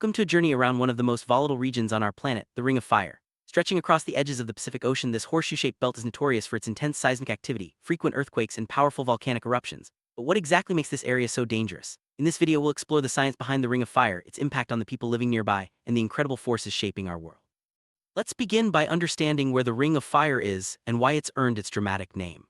Welcome to a journey around one of the most volatile regions on our planet, the Ring of Fire. Stretching across the edges of the Pacific Ocean, this horseshoe-shaped belt is notorious for its intense seismic activity, frequent earthquakes, and powerful volcanic eruptions. But what exactly makes this area so dangerous? In this video, we'll explore the science behind the Ring of Fire, its impact on the people living nearby, and the incredible forces shaping our world. Let's begin by understanding where the Ring of Fire is and why it's earned its dramatic name.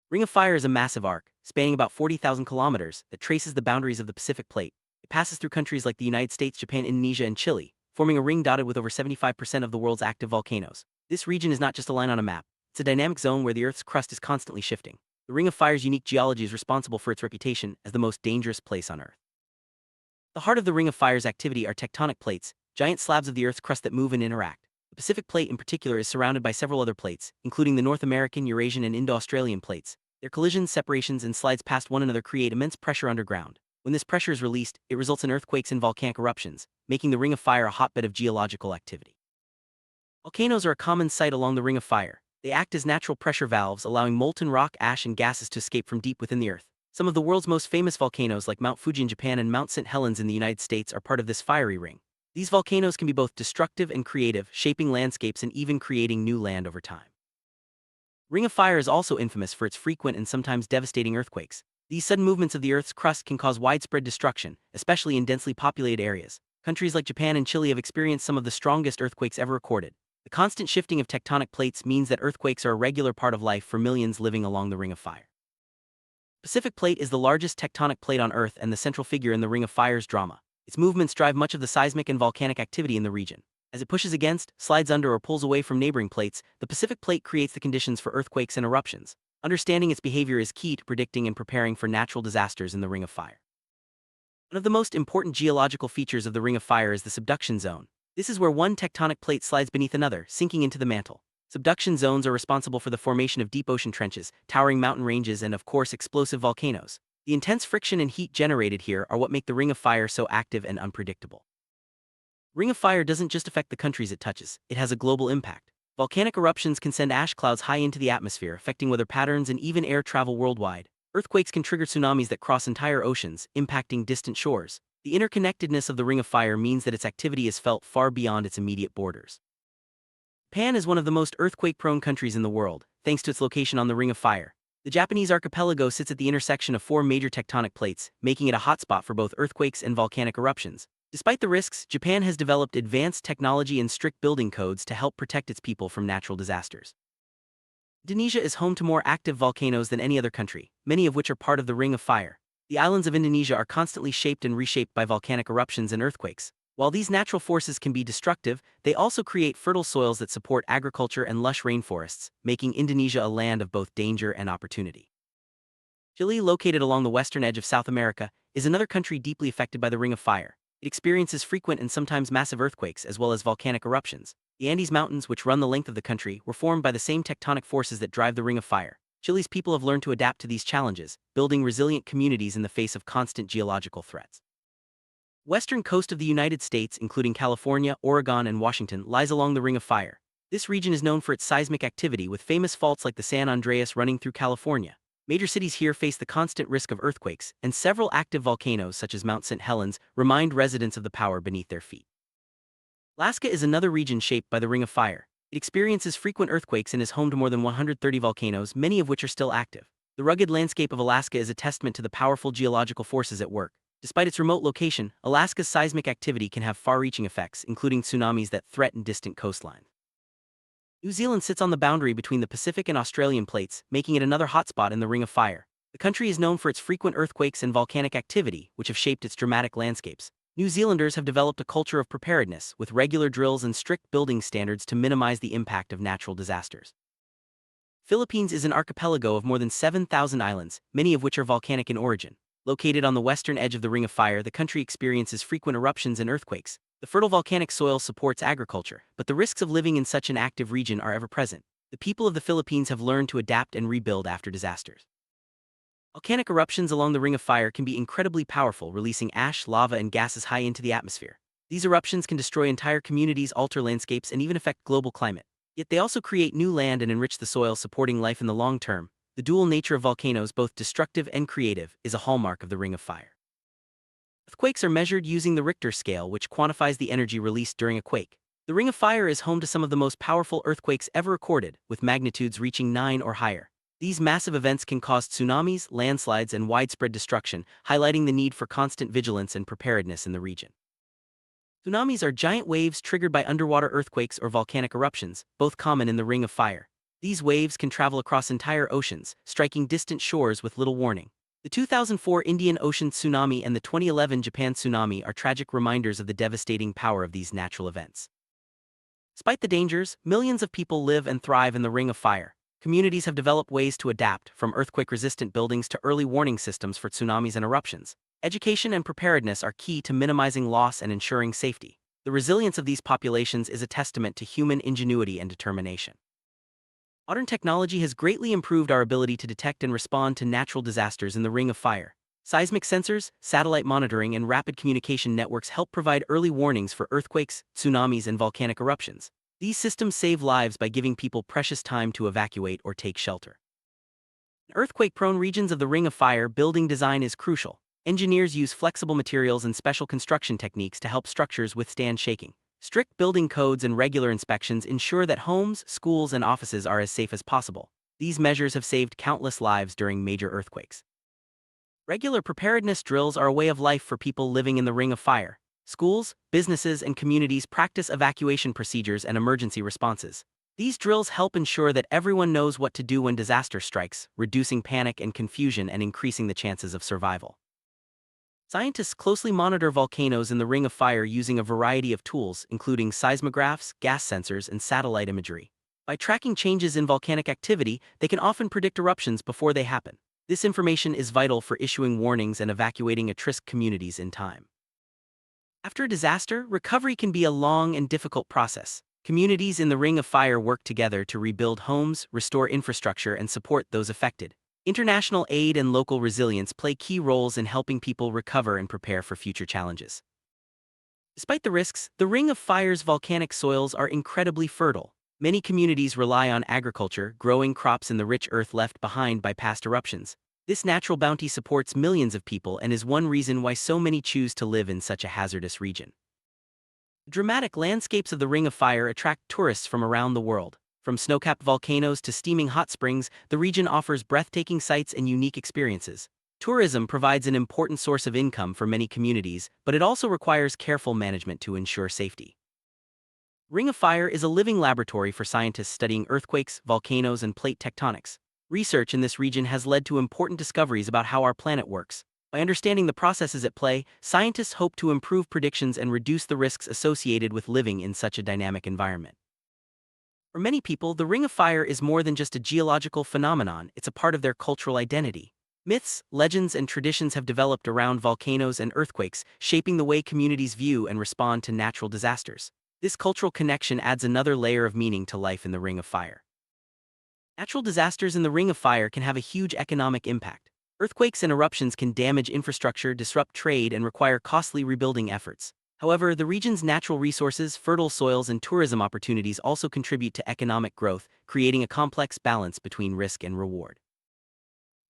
Ring of Fire is a massive arc, spanning about 40,000 kilometers, that traces the boundaries of the Pacific Plate. It passes through countries like the United States, Japan, Indonesia, and Chile, forming a ring dotted with over 75% of the world's active volcanoes. This region is not just a line on a map, it's a dynamic zone where the Earth's crust is constantly shifting. The Ring of Fire's unique geology is responsible for its reputation as the most dangerous place on Earth. The heart of the Ring of Fire's activity are tectonic plates, giant slabs of the Earth's crust that move and interact. The Pacific Plate in particular is surrounded by several other plates, including the North American, Eurasian, and Indo-Australian plates. Their collisions, separations, and slides past one another create immense pressure underground. When this pressure is released, it results in earthquakes and volcanic eruptions, making the Ring of Fire a hotbed of geological activity. Volcanoes are a common sight along the Ring of Fire. They act as natural pressure valves, allowing molten rock, ash, and gases to escape from deep within the Earth. Some of the world's most famous volcanoes, like Mount Fuji in Japan and Mount St. Helens in the United States, are part of this fiery ring. These volcanoes can be both destructive and creative, shaping landscapes and even creating new land over time. Ring of Fire is also infamous for its frequent and sometimes devastating earthquakes. These sudden movements of the Earth's crust can cause widespread destruction, especially in densely populated areas. Countries like Japan and Chile have experienced some of the strongest earthquakes ever recorded. The constant shifting of tectonic plates means that earthquakes are a regular part of life for millions living along the Ring of Fire. Pacific Plate is the largest tectonic plate on Earth and the central figure in the Ring of Fire's drama. Its movements drive much of the seismic and volcanic activity in the region. As it pushes against, slides under, or pulls away from neighboring plates, the Pacific Plate creates the conditions for earthquakes and eruptions. Understanding its behavior is key to predicting and preparing for natural disasters in the Ring of Fire. One of the most important geological features of the Ring of Fire is the subduction zone. This is where one tectonic plate slides beneath another, sinking into the mantle. Subduction zones are responsible for the formation of deep ocean trenches, towering mountain ranges, and of course explosive volcanoes. The intense friction and heat generated here are what make the Ring of Fire so active and unpredictable. Ring of Fire doesn't just affect the countries it touches, it has a global impact. Volcanic eruptions can send ash clouds high into the atmosphere, affecting weather patterns and even air travel worldwide. Earthquakes can trigger tsunamis that cross entire oceans, impacting distant shores. The interconnectedness of the Ring of Fire means that its activity is felt far beyond its immediate borders. Japan is one of the most earthquake-prone countries in the world, thanks to its location on the Ring of Fire. The Japanese archipelago sits at the intersection of four major tectonic plates, making it a hotspot for both earthquakes and volcanic eruptions. Despite the risks, Japan has developed advanced technology and strict building codes to help protect its people from natural disasters. Indonesia is home to more active volcanoes than any other country, many of which are part of the Ring of Fire. The islands of Indonesia are constantly shaped and reshaped by volcanic eruptions and earthquakes. While these natural forces can be destructive, they also create fertile soils that support agriculture and lush rainforests, making Indonesia a land of both danger and opportunity. Chile, located along the western edge of South America, is another country deeply affected by the Ring of Fire. It experiences frequent and sometimes massive earthquakes as well as volcanic eruptions. The Andes Mountains, which run the length of the country, were formed by the same tectonic forces that drive the Ring of Fire. Chile's people have learned to adapt to these challenges, building resilient communities in the face of constant geological threats. Western coast of the United States, including California, Oregon, and Washington, lies along the Ring of Fire. This region is known for its seismic activity, with famous faults like the San Andreas running through California. Major cities here face the constant risk of earthquakes, and several active volcanoes such as Mount St. Helens remind residents of the power beneath their feet. Alaska is another region shaped by the Ring of Fire. It experiences frequent earthquakes and is home to more than 130 volcanoes, many of which are still active. The rugged landscape of Alaska is a testament to the powerful geological forces at work. Despite its remote location, Alaska's seismic activity can have far-reaching effects, including tsunamis that threaten distant coastlines. New Zealand sits on the boundary between the Pacific and Australian plates, making it another hotspot in the Ring of Fire. The country is known for its frequent earthquakes and volcanic activity, which have shaped its dramatic landscapes. New Zealanders have developed a culture of preparedness, with regular drills and strict building standards to minimize the impact of natural disasters. Philippines is an archipelago of more than 7,000 islands, many of which are volcanic in origin. Located on the western edge of the Ring of Fire, the country experiences frequent eruptions and earthquakes. The fertile volcanic soil supports agriculture, but the risks of living in such an active region are ever present. The people of the Philippines have learned to adapt and rebuild after disasters. Volcanic eruptions along the Ring of Fire can be incredibly powerful, releasing ash, lava, and gases high into the atmosphere. These eruptions can destroy entire communities, alter landscapes, and even affect global climate. Yet they also create new land and enrich the soil, supporting life in the long term. The dual nature of volcanoes, both destructive and creative, is a hallmark of the Ring of Fire. Earthquakes are measured using the Richter scale, which quantifies the energy released during a quake. The Ring of Fire is home to some of the most powerful earthquakes ever recorded, with magnitudes reaching 9 or higher. These massive events can cause tsunamis, landslides, and widespread destruction, highlighting the need for constant vigilance and preparedness in the region. Tsunamis are giant waves triggered by underwater earthquakes or volcanic eruptions, both common in the Ring of Fire. These waves can travel across entire oceans, striking distant shores with little warning. The 2004 Indian Ocean tsunami and the 2011 Japan tsunami are tragic reminders of the devastating power of these natural events. Despite the dangers, millions of people live and thrive in the Ring of Fire. Communities have developed ways to adapt, from earthquake-resistant buildings to early warning systems for tsunamis and eruptions. Education and preparedness are key to minimizing loss and ensuring safety. The resilience of these populations is a testament to human ingenuity and determination. Modern technology has greatly improved our ability to detect and respond to natural disasters in the Ring of Fire. Seismic sensors, satellite monitoring, and rapid communication networks help provide early warnings for earthquakes, tsunamis, and volcanic eruptions. These systems save lives by giving people precious time to evacuate or take shelter. In earthquake-prone regions of the Ring of Fire, building design is crucial. Engineers use flexible materials and special construction techniques to help structures withstand shaking. Strict building codes and regular inspections ensure that homes, schools, and offices are as safe as possible. These measures have saved countless lives during major earthquakes. Regular preparedness drills are a way of life for people living in the Ring of Fire. Schools, businesses, and communities practice evacuation procedures and emergency responses. These drills help ensure that everyone knows what to do when disaster strikes, reducing panic and confusion and increasing the chances of survival. Scientists closely monitor volcanoes in the Ring of Fire using a variety of tools, including seismographs, gas sensors, and satellite imagery. By tracking changes in volcanic activity, they can often predict eruptions before they happen. This information is vital for issuing warnings and evacuating at-risk communities in time. After a disaster, recovery can be a long and difficult process. Communities in the Ring of Fire work together to rebuild homes, restore infrastructure, and support those affected. International aid and local resilience play key roles in helping people recover and prepare for future challenges. Despite the risks, the Ring of Fire's volcanic soils are incredibly fertile. Many communities rely on agriculture, growing crops in the rich earth left behind by past eruptions. This natural bounty supports millions of people and is one reason why so many choose to live in such a hazardous region. The dramatic landscapes of the Ring of Fire attract tourists from around the world. From snow-capped volcanoes to steaming hot springs, the region offers breathtaking sights and unique experiences. Tourism provides an important source of income for many communities, but it also requires careful management to ensure safety. Ring of Fire is a living laboratory for scientists studying earthquakes, volcanoes, and plate tectonics. Research in this region has led to important discoveries about how our planet works. By understanding the processes at play, scientists hope to improve predictions and reduce the risks associated with living in such a dynamic environment. For many people, the Ring of Fire is more than just a geological phenomenon, it's a part of their cultural identity. Myths, legends, and traditions have developed around volcanoes and earthquakes, shaping the way communities view and respond to natural disasters. This cultural connection adds another layer of meaning to life in the Ring of Fire. Natural disasters in the Ring of Fire can have a huge economic impact. Earthquakes and eruptions can damage infrastructure, disrupt trade, and require costly rebuilding efforts. However, the region's natural resources, fertile soils, and tourism opportunities also contribute to economic growth, creating a complex balance between risk and reward.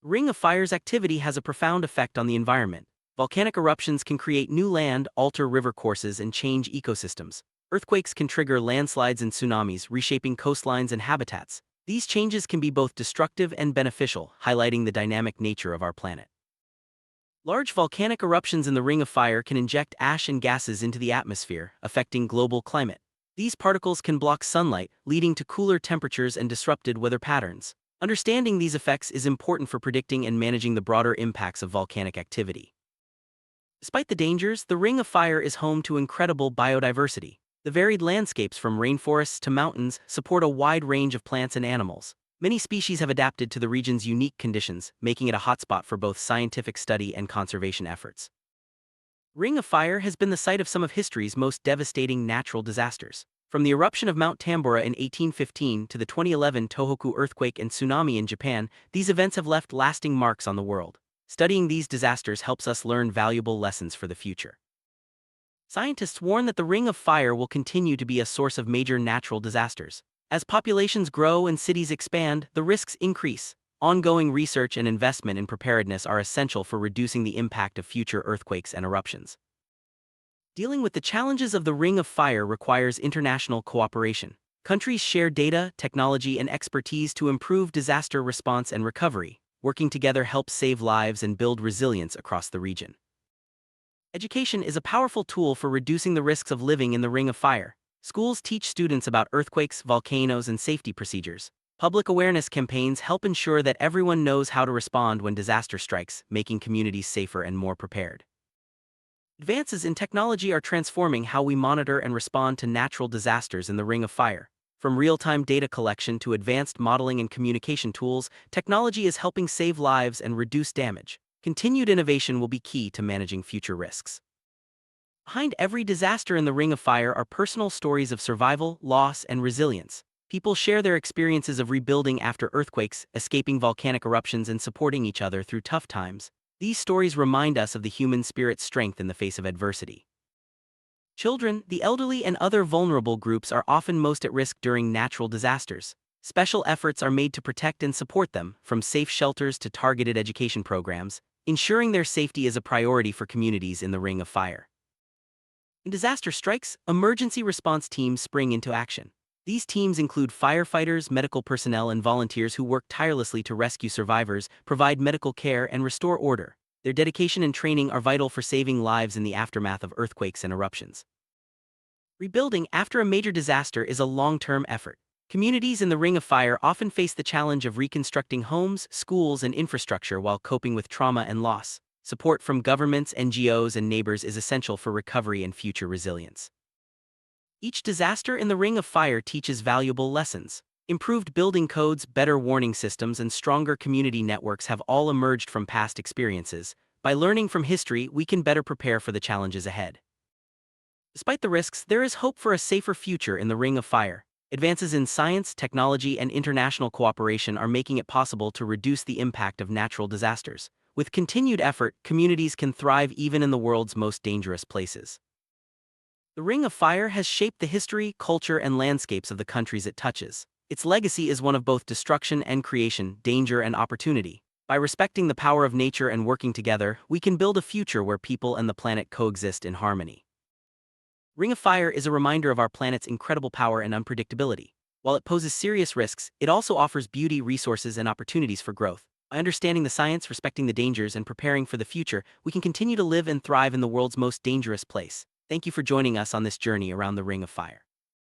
Ring of Fire's activity has a profound effect on the environment. Volcanic eruptions can create new land, alter river courses, and change ecosystems. Earthquakes can trigger landslides and tsunamis, reshaping coastlines and habitats. These changes can be both destructive and beneficial, highlighting the dynamic nature of our planet. Large volcanic eruptions in the Ring of Fire can inject ash and gases into the atmosphere, affecting global climate. These particles can block sunlight, leading to cooler temperatures and disrupted weather patterns. Understanding these effects is important for predicting and managing the broader impacts of volcanic activity. Despite the dangers, the Ring of Fire is home to incredible biodiversity. The varied landscapes from rainforests to mountains support a wide range of plants and animals. Many species have adapted to the region's unique conditions, making it a hotspot for both scientific study and conservation efforts. Ring of Fire has been the site of some of history's most devastating natural disasters. From the eruption of Mount Tambora in 1815 to the 2011 Tohoku earthquake and tsunami in Japan, these events have left lasting marks on the world. Studying these disasters helps us learn valuable lessons for the future. Scientists warn that the Ring of Fire will continue to be a source of major natural disasters. As populations grow and cities expand, the risks increase. Ongoing research and investment in preparedness are essential for reducing the impact of future earthquakes and eruptions. Dealing with the challenges of the Ring of Fire requires international cooperation. Countries share data, technology, and expertise to improve disaster response and recovery. Working together helps save lives and build resilience across the region. Education is a powerful tool for reducing the risks of living in the Ring of Fire. Schools teach students about earthquakes, volcanoes, and safety procedures. Public awareness campaigns help ensure that everyone knows how to respond when disaster strikes, making communities safer and more prepared. Advances in technology are transforming how we monitor and respond to natural disasters in the Ring of Fire. From real-time data collection to advanced modeling and communication tools, technology is helping save lives and reduce damage. Continued innovation will be key to managing future risks. Behind every disaster in the Ring of Fire are personal stories of survival, loss, and resilience. People share their experiences of rebuilding after earthquakes, escaping volcanic eruptions, and supporting each other through tough times. These stories remind us of the human spirit's strength in the face of adversity. Children, the elderly, and other vulnerable groups are often most at risk during natural disasters. Special efforts are made to protect and support them, from safe shelters to targeted education programs. Ensuring their safety is a priority for communities in the Ring of Fire. When disaster strikes, emergency response teams spring into action. These teams include firefighters, medical personnel, and volunteers who work tirelessly to rescue survivors, provide medical care, and restore order. Their dedication and training are vital for saving lives in the aftermath of earthquakes and eruptions. Rebuilding after a major disaster is a long-term effort. Communities in the Ring of Fire often face the challenge of reconstructing homes, schools, and infrastructure while coping with trauma and loss. Support from governments, NGOs, and neighbors is essential for recovery and future resilience. Each disaster in the Ring of Fire teaches valuable lessons. Improved building codes, better warning systems, and stronger community networks have all emerged from past experiences. By learning from history, we can better prepare for the challenges ahead. Despite the risks, there is hope for a safer future in the Ring of Fire. Advances in science, technology, and international cooperation are making it possible to reduce the impact of natural disasters. With continued effort, communities can thrive even in the world's most dangerous places. The Ring of Fire has shaped the history, culture, and landscapes of the countries it touches. Its legacy is one of both destruction and creation, danger and opportunity. By respecting the power of nature and working together, we can build a future where people and the planet coexist in harmony. Ring of Fire is a reminder of our planet's incredible power and unpredictability. While it poses serious risks, it also offers beauty, resources, and opportunities for growth. By understanding the science, respecting the dangers, and preparing for the future, we can continue to live and thrive in the world's most dangerous place. Thank you for joining us on this journey around the Ring of Fire.